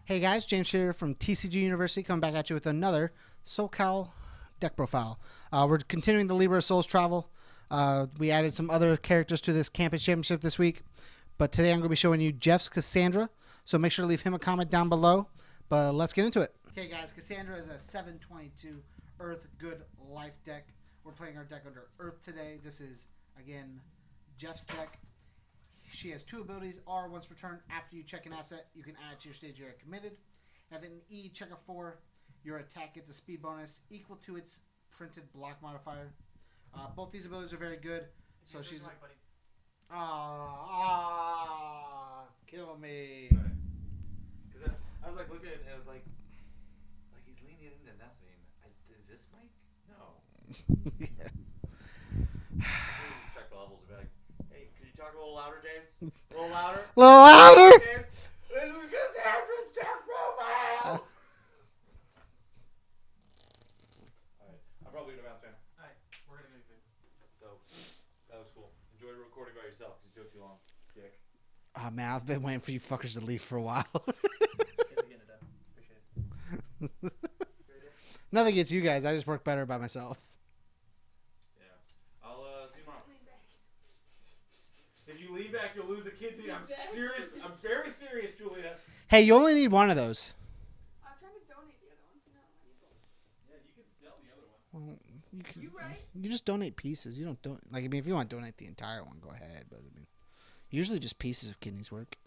Hey guys, James here from TCGU University coming back at you with another SoCal deck profile. We're continuing the Libra Souls travel. We added some other characters to this campus championship this week, but today I'm going to be showing you Jeff's Cassandra, so make sure to leave him a comment down below, but let's get into it. Okay guys, Cassandra is a 722 Earth Good Life deck. We're playing our deck under Earth today. This is, again, Jeff's deck. She has two abilities. R, once per turn, after you check an asset, you can add it to your stage area committed. And then E, check a 4. Your attack gets a speed bonus equal to its printed block modifier. Both these abilities are very good. So she's... kill me. Because I was like looking at it and I was like he's leaning into nothing. Is this Mike? No. Yeah. Check the levels and be like, hey, could you talk a little louder, James? A little louder? A little louder? James, this is Cassandra's deck profile! Alright, I'm probably going to bounce, man. Alright, we're going to go. So, that was cool. Enjoy recording by yourself because you took too long, dick. Oh man, I've been waiting for you fuckers to leave for a while. Getting it done. Appreciate it. Nothing against you guys. I just work better by myself. I'll see you tomorrow. If you lean back, you'll lose a kidney. I'm serious. I'm very serious, Julia. Hey, you only need one of those. I'm trying to donate the other ones, you know. I need both. Yeah, you can sell the other one. Well, you can. You right? You just donate pieces. You don't like. I mean, if you want to donate the entire one, go ahead. But I mean, usually just pieces of kidneys work.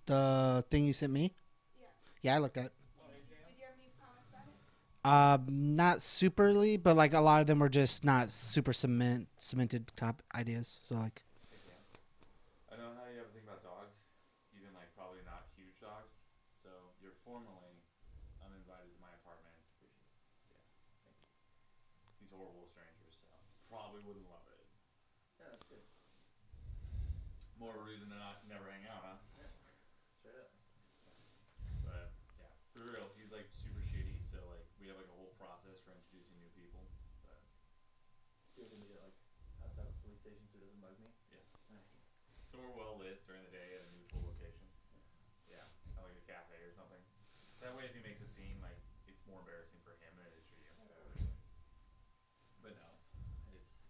The thing you sent me? Yeah, I looked at it. Did you have any comments about it? Not superly, but like a lot of them were just not super cemented top ideas. So like, I know how you ever think about dogs, even like probably not huge dogs. So you're formally uninvited to my apartment. Thank you. These horrible strangers, so probably wouldn't love it. Yeah, that's good. More of a reason to not never hang out, huh? Straight up. But yeah, for real, he's like super shitty. So like we have like a whole process for introducing new people. But You're going to get like outside of the police station so it doesn't bug me? yeah, so we're well lit during the day at a new cool location. Yeah, at like a cafe or something. That way, if he makes a scene, like it's more embarrassing for him than it is for you. But no,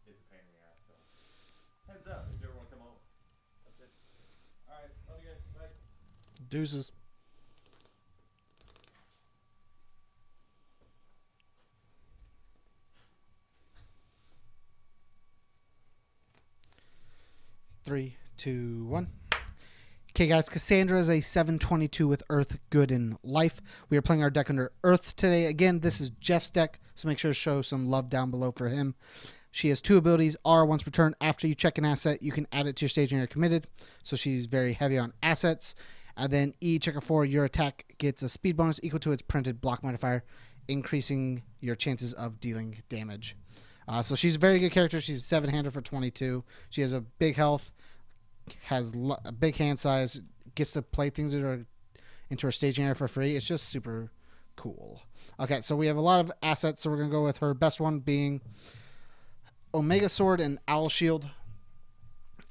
it's a pain in the ass. So heads up if you ever want to come over. That's good. All right, love you guys. Bye. deuces. Three, two, one. Okay, guys, Cassandra is a 722 with Earth, Good, and Life. We are playing our deck under Earth today. Again, this is Jeff's deck, so make sure to show some love down below for him. She has two abilities. R, once per turn, after you check an asset, you can add it to your staging area committed. So she's very heavy on assets. And then E, check a 4, your attack gets a speed bonus equal to its printed block modifier, increasing your chances of dealing damage. So she's a very good character. She's a 7-hander for 22. She has a big health, has a big hand size, gets to play things that are into her staging area for free. It's just super cool. Okay, so we have a lot of assets, so we're going to go with her best one being Omega Sword and Owl Shield.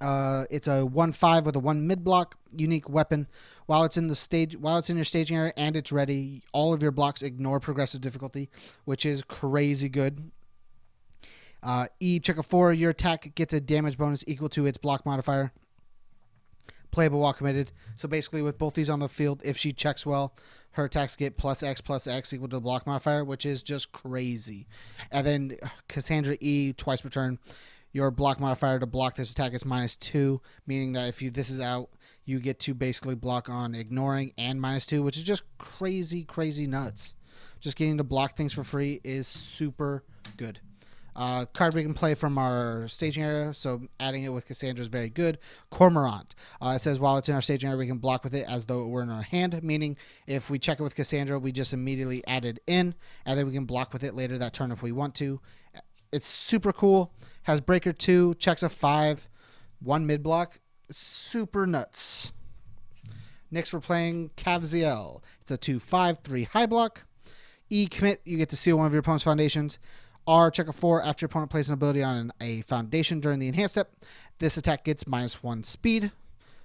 It's a 1/5 with a 1 mid block unique weapon. While it's in your staging area and it's ready, all of your blocks ignore progressive difficulty, which is crazy good. E, check a 4. Your attack gets a damage bonus equal to its block modifier. Playable while committed. So basically, with both these on the field, if she checks well, her attacks get +X equal to the block modifier, which is just crazy. And then Cassandra E, twice per turn. Your block modifier to block this attack is -2, meaning that if this is out, you get to basically block on ignoring and -2, which is just crazy, crazy nuts. Just getting to block things for free is super good. Card we can play from our staging area, so adding it with Cassandra is very good. Cormorant. It says while it's in our staging area, we can block with it as though it were in our hand, meaning if we check it with Cassandra, we just immediately add it in, and then we can block with it later that turn if we want to. It's super cool. Has Breaker 2, checks a 5, 1 mid block. Super nuts. Next, we're playing Cavziel. It's a 2/5, 3 high block. E, commit, you get to seal one of your opponent's foundations. R, check a 4 after your opponent plays an ability on a foundation during the enhanced step. This attack gets -1 speed.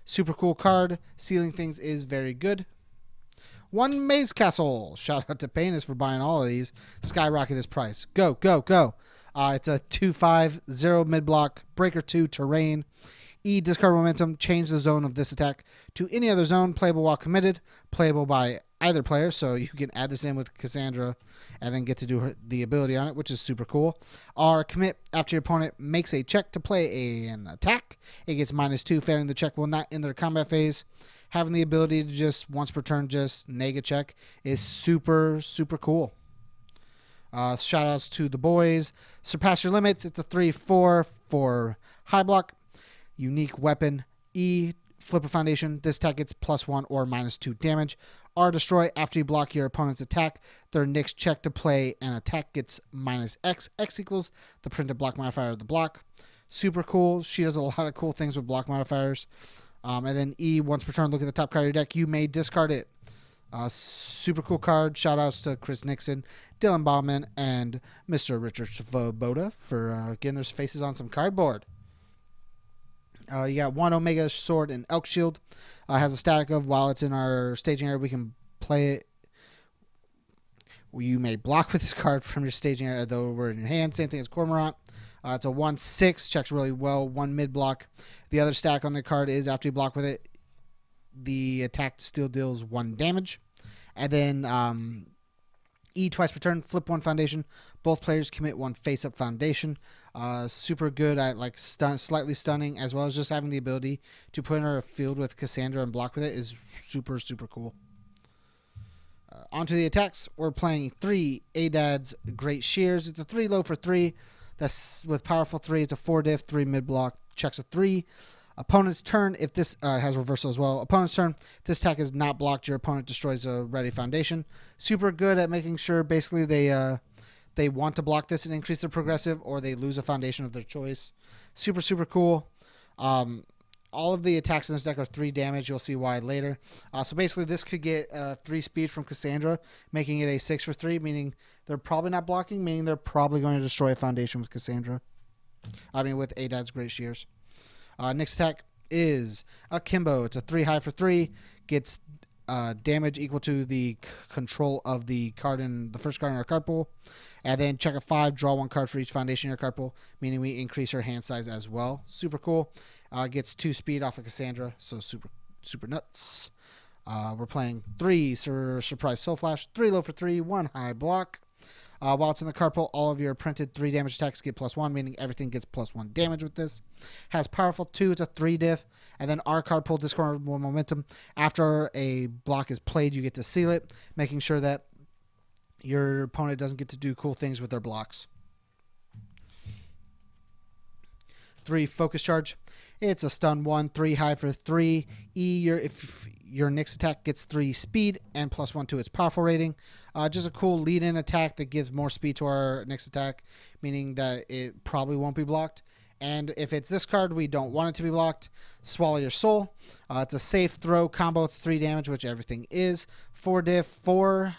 Super cool card. Sealing things is very good. 1 Maze Castle. Shout out to Painus for buying all of these. Skyrocket this price. Go, go, go. It's a 2/5, 0 mid block, breaker 2 terrain. E, discard momentum, change the zone of this attack to any other zone, playable while committed, playable by either player, so you can add this in with Cassandra and then get to do the ability on it, which is super cool. R, commit, after your opponent makes a check to play an attack, it gets -2, failing the check will not end their combat phase. Having the ability to just, once per turn, just neg a check is super, super cool. Shout outs to the boys. Surpass your limits, it's a 3/4 for high block. Unique weapon. E, flip a foundation. This attack gets +1 or -2 damage. R, destroy, after you block your opponent's attack. Their next check to play an attack gets -X. X equals the printed block modifier of the block. Super cool. She does a lot of cool things with block modifiers. And then E, once per turn, look at the top card of your deck. You may discard it. Super cool card. Shout outs to Chris Nixon, Dylan Bauman, and Mr. Richard Svoboda for getting their faces on some cardboard. You got 1 Omega Sword and Elk Shield. Has a static of, while it's in our staging area, we can play it. You may block with this card from your staging area, though we're in your hand. Same thing as Cormorant. It's a 1/6, checks really well, 1 mid block. The other stack on the card is after you block with it, the attack still deals 1 damage. And then E, twice per turn, flip 1 foundation. Both players commit 1 face-up foundation. Super good at like slightly stunning, as well as just having the ability to put in her field with Cassandra and block with it is super, super cool. Onto the attacks. We're playing 3 Adad's Great Shears. It's a 3 low for 3. That's with powerful 3. It's a 4 diff, 3 mid block. Checks a 3. Opponent's turn, if this has reversal as well. Opponent's turn, if this attack is not blocked, your opponent destroys a ready foundation. Super good at making sure basically they want to block this and increase their progressive, or they lose a foundation of their choice. Super, super cool. All of the attacks in this deck are 3 damage. You'll see why later. So basically, this could get 3 speed from Cassandra, making it a 6 for 3, meaning they're probably not blocking, meaning they're probably going to destroy a foundation with Cassandra. With Adad's Great Shears. Next attack is Akimbo. It's a 3 high for 3. Gets damage equal to the control of the card in the first card in our card pool. And then check a 5, draw 1 card for each foundation in your card pool, meaning we increase her hand size as well. Super cool. Gets 2 speed off of Cassandra, so super, super nuts. We're playing 3 Surprise Soul Flash, 3 low for 3, 1 high block. While it's in the card pool, all of your printed 3 damage attacks get +1, meaning everything gets +1 damage with this. Has powerful 2, it's a 3 diff. And then our card pool, discard 1 momentum. After a block is played, you get to seal it, making sure that your opponent doesn't get to do cool things with their blocks. 3 Focus Charge. It's a stun 1, 3 high for 3. If your next attack gets 3 speed and +1 to its powerful rating. Just a cool lead-in attack that gives more speed to our next attack, meaning that it probably won't be blocked. And if it's this card, we don't want it to be blocked. Swallow Your Soul. It's a safe throw combo, 3 damage, which everything is. 4 diff, 4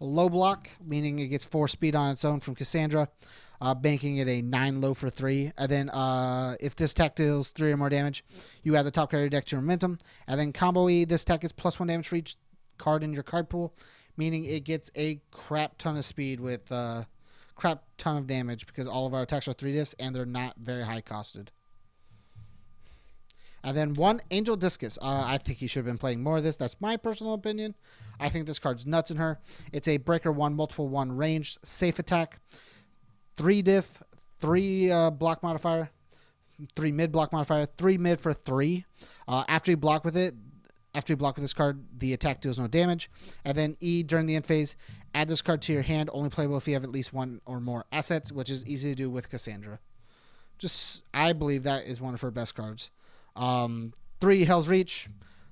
low block, meaning it gets 4 speed on its own from Cassandra. Making it a 9 low for 3. And then if this attack deals 3 or more damage, you add the top card of your deck to your momentum. And then combo E, this attack gets +1 damage for each card in your card pool, meaning it gets a crap ton of speed with crap ton of damage, because all of our attacks are 3 diffs and they're not very high costed. And then 1 Angel Discus. I think he should have been playing more of this. That's my personal opinion. I think this card's nuts in her. It's a breaker 1, multiple 1 ranged, safe attack. 3 diff, 3 block modifier, 3 mid block modifier, 3 mid for 3. After you block with this card, the attack deals no damage. And then E, during the end phase, add this card to your hand, only playable if you have at least 1 or more assets, which is easy to do with Cassandra. I believe that is one of her best cards. 3 Hell's Reach.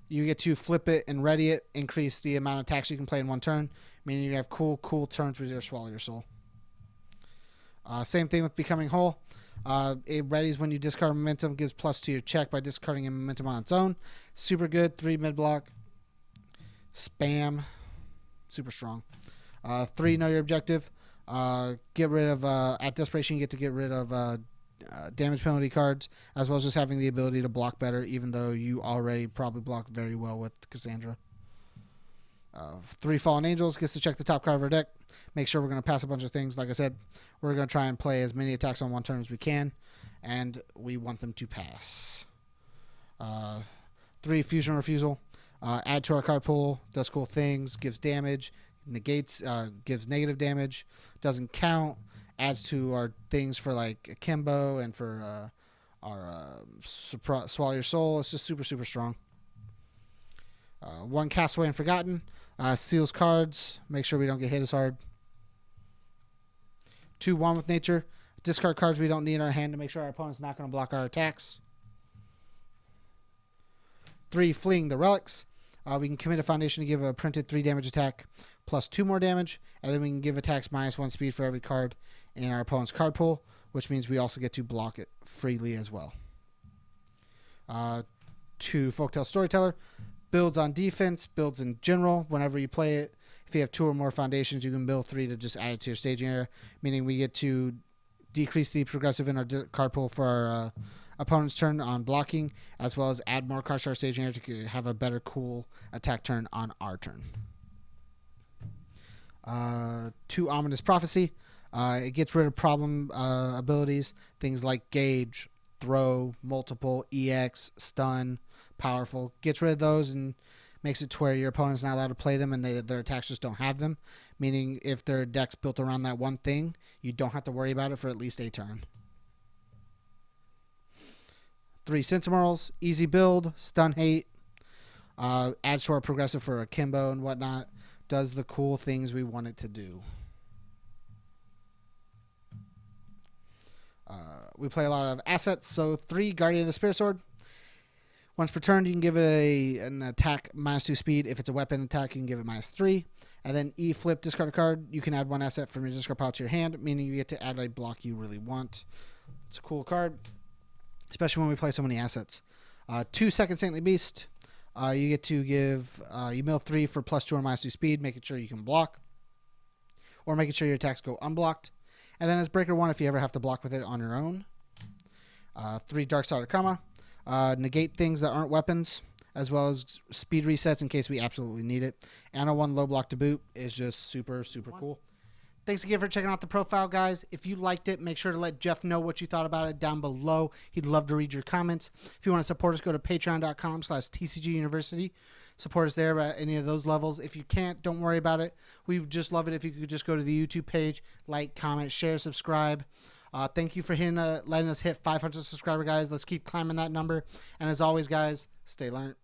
You get to flip it and ready it, increase the amount of attacks you can play in 1 turn, meaning you have cool turns with your Swallow Your Soul. Same thing with Becoming Whole. It readies when you discard momentum, gives +2 to your check by discarding a momentum on its own. Super good. 3 mid block. Spam. Super strong. 3, know your objective. Get rid of, at desperation, you get to get rid of damage penalty cards, as well as just having the ability to block better, even though you already probably block very well with Cassandra. 3 Fallen Angels gets to check the top card of our deck. Make sure we're going to pass a bunch of things. Like I said, we're going to try and play as many attacks on one turn as we can, and we want them to pass. 3 Fusion Refusal. Add to our card pool. Does cool things. Gives damage. Negates. Gives negative damage. Doesn't count. Adds to our things for like Akimbo and for our Swallow Your Soul. It's just super, super strong. 1 Castaway and Forgotten. Seals cards. Make sure we don't get hit as hard. 2 1 with Nature. Discard cards we don't need in our hand to make sure our opponent's not going to block our attacks. 3 Fleeing the Relics. We can commit a Foundation to give a printed 3 damage attack plus 2 more damage, and then we can give attacks -1 speed for every card in our opponent's card pool, which means we also get to block it freely as well. 2 Folktale Storyteller. Builds on defense, builds in general. Whenever you play it, if you have 2 or more foundations, you can build 3 to just add it to your staging area, meaning we get to decrease the progressive in our card pool for our opponent's turn on blocking, as well as add more cards to our staging area to have a better cool attack turn on our turn. 2 Ominous Prophecy. It gets rid of problem abilities, things like Gauge, Throw, Multiple, EX, Stun, Powerful. Gets rid of those and makes it to where your opponent's not allowed to play them and their attacks just don't have them, meaning if their deck's built around that one thing, you don't have to worry about it for at least a turn. 3 Sentinels, easy build, stun hate, adds to our progressive for Akimbo and whatnot, does the cool things we want it to do. We play a lot of assets, so 3 Guardian of the Spirit Sword. Once per turn, you can give it an attack -2 speed. If it's a weapon attack, you can give it -3. And then flip, discard a card. You can add 1 asset from your discard pile to your hand, meaning you get to add a block you really want. It's a cool card, especially when we play so many assets. 2 Second Saintly Beast. You get to give, you mill 3 for +2 or -2 speed, making sure you can block, or making sure your attacks go unblocked. And then as Breaker 1 if you ever have to block with it on your own. 3 Darkstar Karma. Negate things that aren't weapons, as well as speed resets in case we absolutely need it. And a 1 low block to boot is just super, super cool. Thanks again for checking out the profile, guys. If you liked it, make sure to let Jeff know what you thought about it down below. He'd love to read your comments. If you want to support us, go to patreon.com/TCGU University. Support us there at any of those levels. If you can't, don't worry about it. We would just love it if you could just go to the YouTube page, like, comment, share, subscribe. Thank you for letting us hit 500 subscriber, guys. Let's keep climbing that number. And as always, guys, stay learned.